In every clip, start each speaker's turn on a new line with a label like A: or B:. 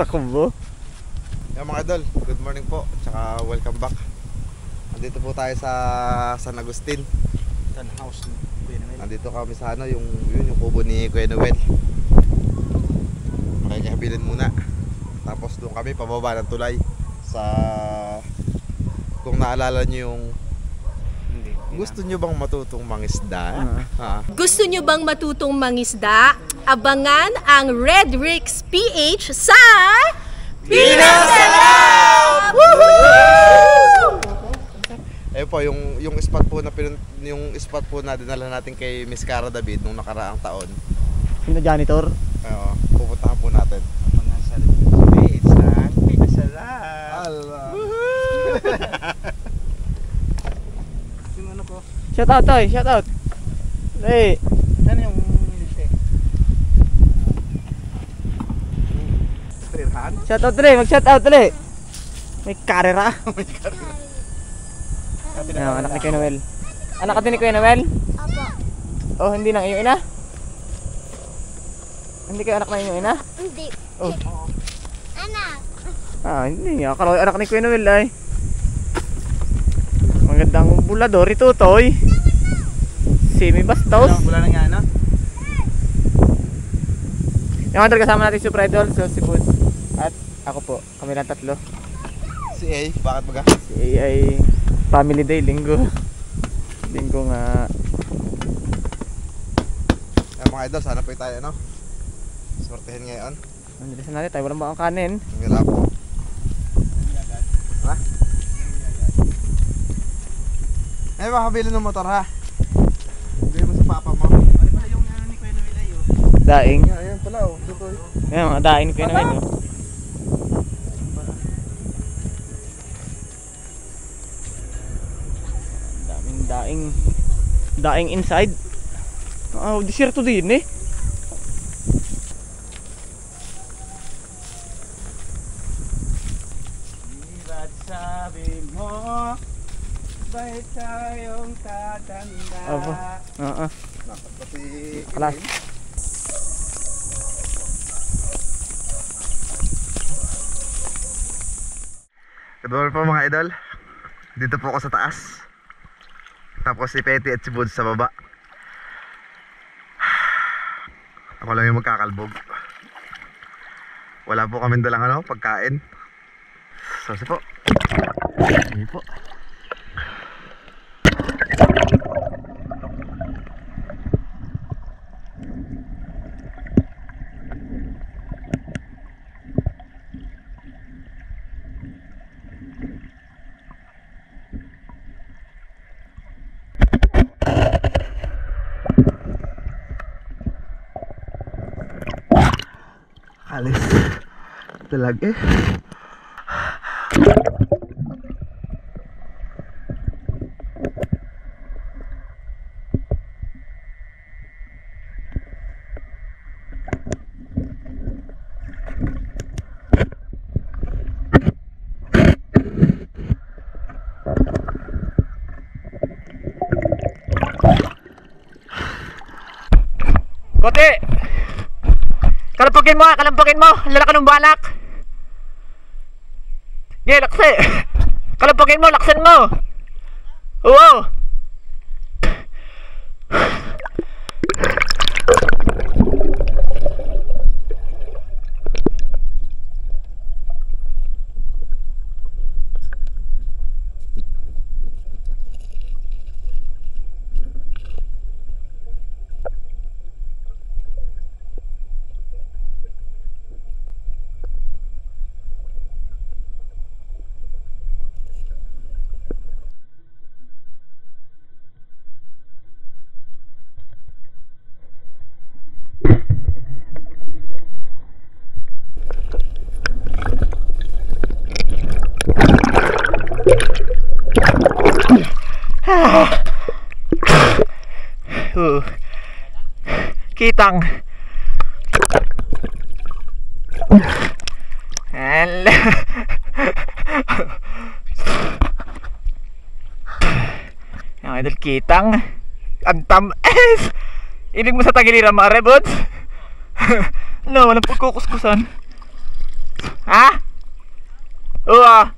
A: Takbo.
B: Yung mga idol, good morning po. Tsaka welcome back. Nandito po tayo sa San Agustin.
C: House.
B: Nandito kami sa ano, yung kubo ni Kuya Noel. Makikihabilin muna. Tapos doon kami pababa ng tulay sa, kung naalala nyo yung gusto nyo bang matutong mangisda?
D: Gusto nyo bang matutong mangisda? Abangan ang Red Ricks PH sa Pinasalam! Woohoo!
B: Eh po, yung spot po na yung spot po na dinala natin kay Miss Cara David nung nakaraang taon.
A: Sino janitor?
B: Pupuntahan po natin.
C: Mga sa PH ng Pinasalam.
B: Allah.
C: Yung ano ko?
A: Shout out, Toy. Shout out. Hey.
C: Ano yung liste? Tirhan?
A: Shout out, Dre. Mag-shout out, Dre. May karera. Ano, anak ni Kuya Noel. Anak ka din ni Kuya Noel?
D: Apo.
A: Oh, hindi nang iyong ina? Hindi kayo anak na iyong ina?
D: Hindi.
A: Oh.
D: Anak.
A: Hindi. Akala anak ni Kuya Noel ay. Magandang bulador ito, Toy. Semi bastos.
C: Wala na nga, no?
A: Yung other kasama natin Super Idol, so si Boots at ako po. Kami lang tatlo.
B: Si A, bakit baga?
A: Si A ay family day, linggo. Linggo nga.
B: Mga idol, sana po tayo ano, swertehin ngayon.
A: Andilisan natin tayo, walang bakang kanin.
B: Wala po. Ha? Ay, makabili ng motor ha. Bili mo sa papa mo.
C: Ano pala yung ano ni Kuya Noel ay, oh?
A: Daing.
B: Ayan pala oh, dito.
A: Ayan, mga daing ni Kuya Noel. Oh. Daming daing. Daing inside. Desierto din eh.
C: Ba't sabi mo bakit tayong tatanda?
A: Opo.
B: Pati
A: Kalas.
B: good morning po mga idol. Dito po ako sa taas. Tapos si Petty at si Buds sa baba. Ako lang yung magkakalbog. Wala po kaming dalang ano, pagkain. So po. Hindi po. Alis talag eh.
A: Kote! Kalampagin mo, lalaki ng balak. Ngayon, laksi. Kalampagin mo, laksan mo. Oo. Kitang. Yung idol kitang. Ang tamis. Ibig mo sa tagiliran mga rebots.
C: No, walang pagkukuskusan. Ha? Oo ah.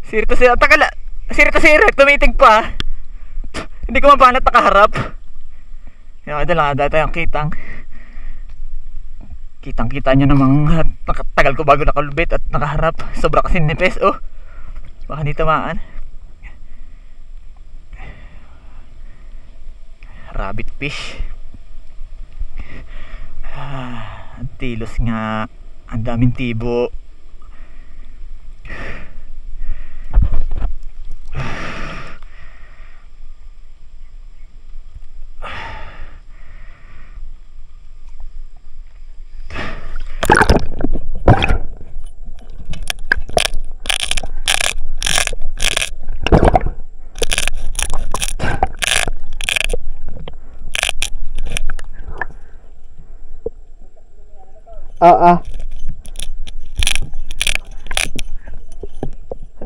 C: Sirta sira. Takala. Sirta sira. Tumitig pa. Hindi ko mabanat nakaharap. Yung idol lang. Dati yung kitang. Kitang-kita nyo namang tagal ko bago nakalubit at nakaharap. Sobra kasi nipes. Oh. Baka hindi tamaan. Rabbit fish. Ang tilos nga. Ang daming tibo.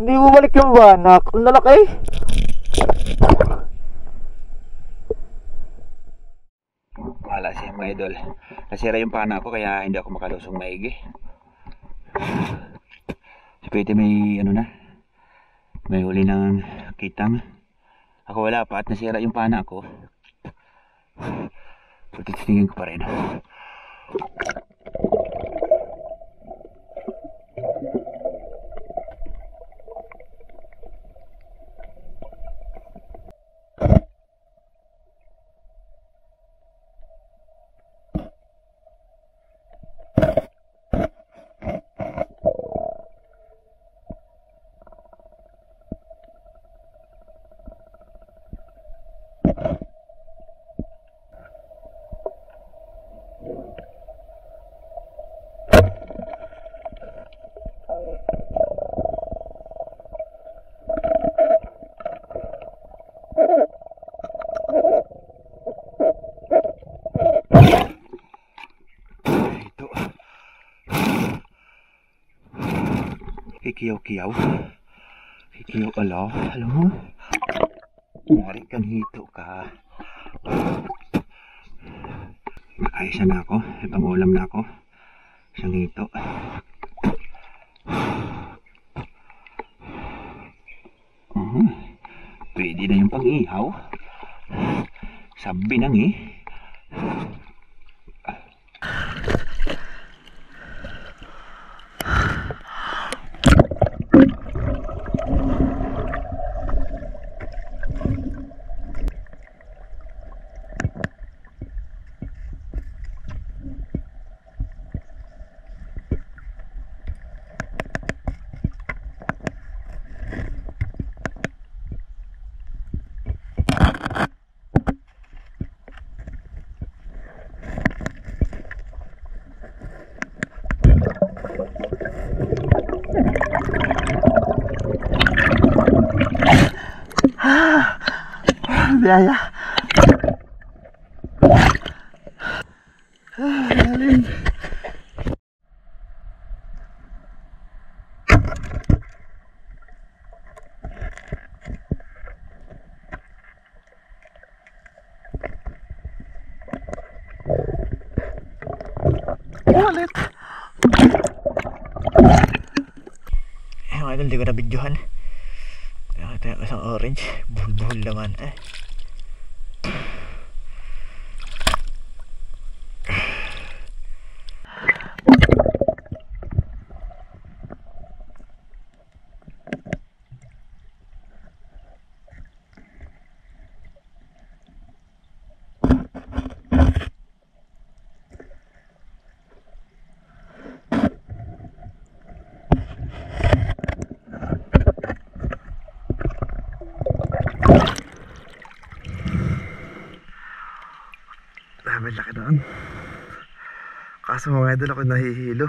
C: Hindi mo balik yung banak. Ang lalaki.
E: Wala siya mga idol. Nasira yung pana ko kaya hindi ako makalusong maigi. Si Pwede may ano na. May huli ng kitang. Ako wala pa at nasira yung pana ko. So titingin ko pa rin. Kikiyaw-kiyaw. Kikiyaw ala. Alam mo? Mari kang hito ka. Nakaisa na ako. Pang-ulam na ako. Isang hito. Pwede na yung pang-ihaw. Sabi nang eh.
C: Biyaya. Lalim. Ulit.
E: Mga idol, di ko na videohan. Ito yung isang orange. Buhol-buhol naman eh.
B: Dami laki doon. Kaso mga idol ako nahihilo.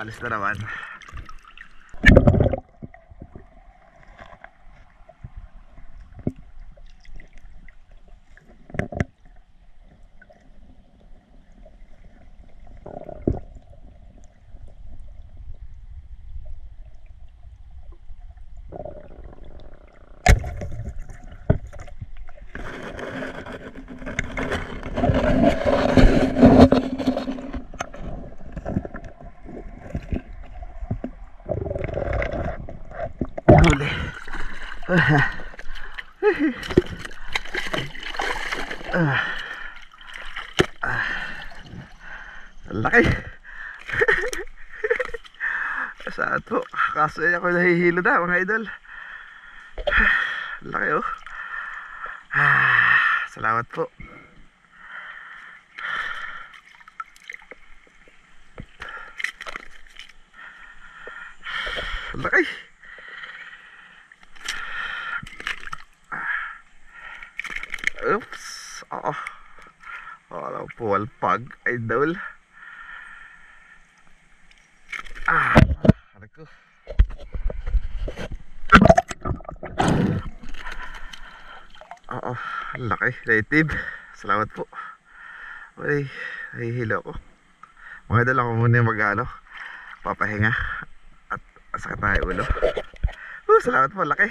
B: Alis na naman. Huli. Laki. Saan po? Kaso ako nahihilo na mga idol. Laki oh. Salamat po. Laki. Oops. Oo. Wala po walpag idol. Aray ko. Oo, laki. Native. Salamat po. Uy, nahihilo ako. Mga idol ako muna mag-ano, papahinga. At sakit na yung ulo. Salamat po, laki.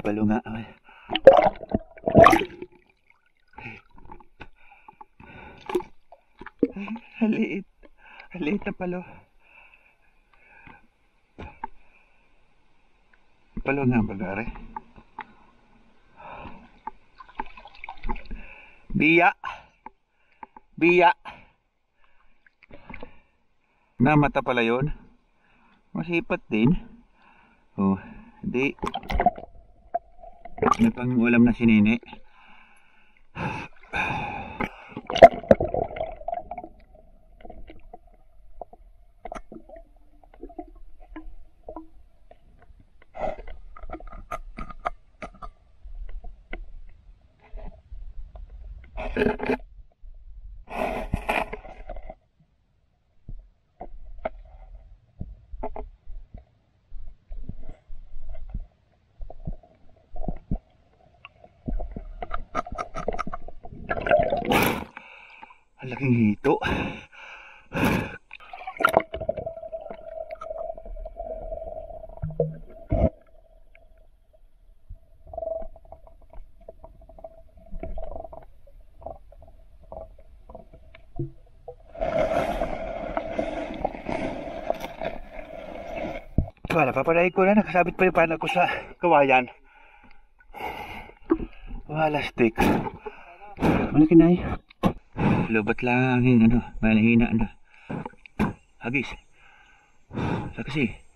E: Palo nga. Haliit. Haliit na palo. Palo nga bagare. Biya. Biya. Namata pala yun. Masipat din. Oh, hindi. May pang-ulam na si Nene. Laking hito. Wala, papalain ko na. Nakasabit pa yung panak ko sa kawayan. Wala, stick. Malaki na eh. Lubat lang yung ano, malahina na. Hagis. Kasi.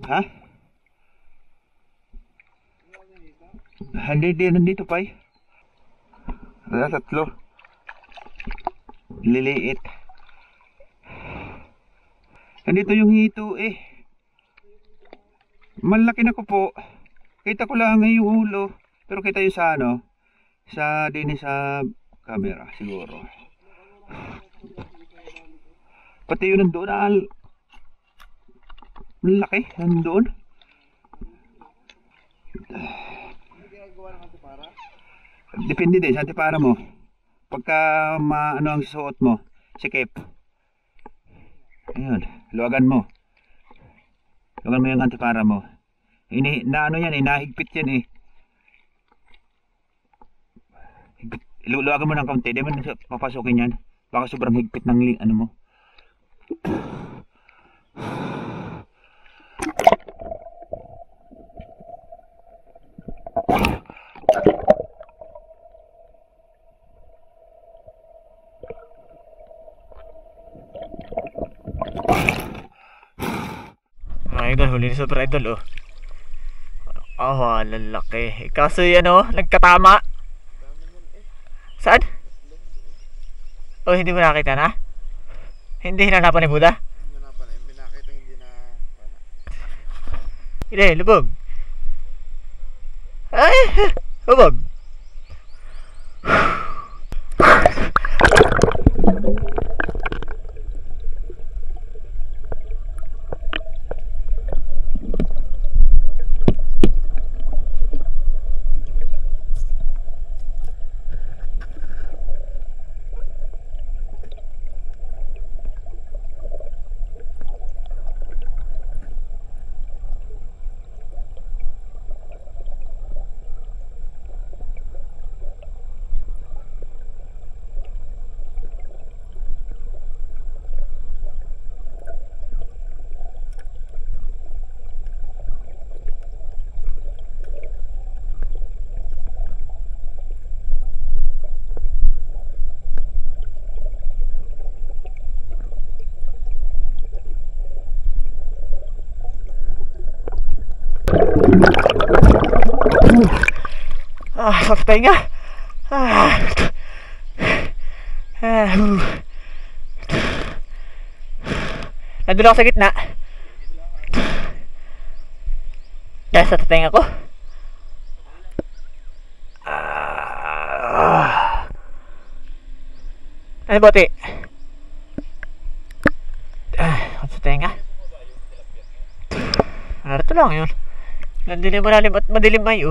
E: Ha? Hindi nandito pa eh. Wala, tatlo. Liliit. Nandito yung hito eh. Malaki na ko po. Kita ko lang yung ulo. Pero kita yung sa ano. Sa din sa camera siguro. Pati yun nandoon. Malaki, nandoon. Depende din sa antipara mo. Pagka ano ang suot mo, sikip. Ayun, luwagan mo. Luwagan mo yung antipara mo. Na ano yan eh, nahigpit yan eh. Luwagan mo ng kaunti, di mo papasukin yan. Baka sobrang higpit ng ano mo.
C: Idol, huli ni Super Idol oh. Oh, lalaki. Kaso yan oh, nagkatama. Saan? Oh, hindi mo nakita na? Hindi hinanapan ni Buddha?
B: Hindi hanapan eh. Binakita hindi na pana.
C: Hindi, lubog. Ay, lubog. Sa tenga. Nandun ako sa gitna. Dahil sa tenga ko. Ano bote? Sa tenga. Narito lang yun. Nandilim malalim at madilim ay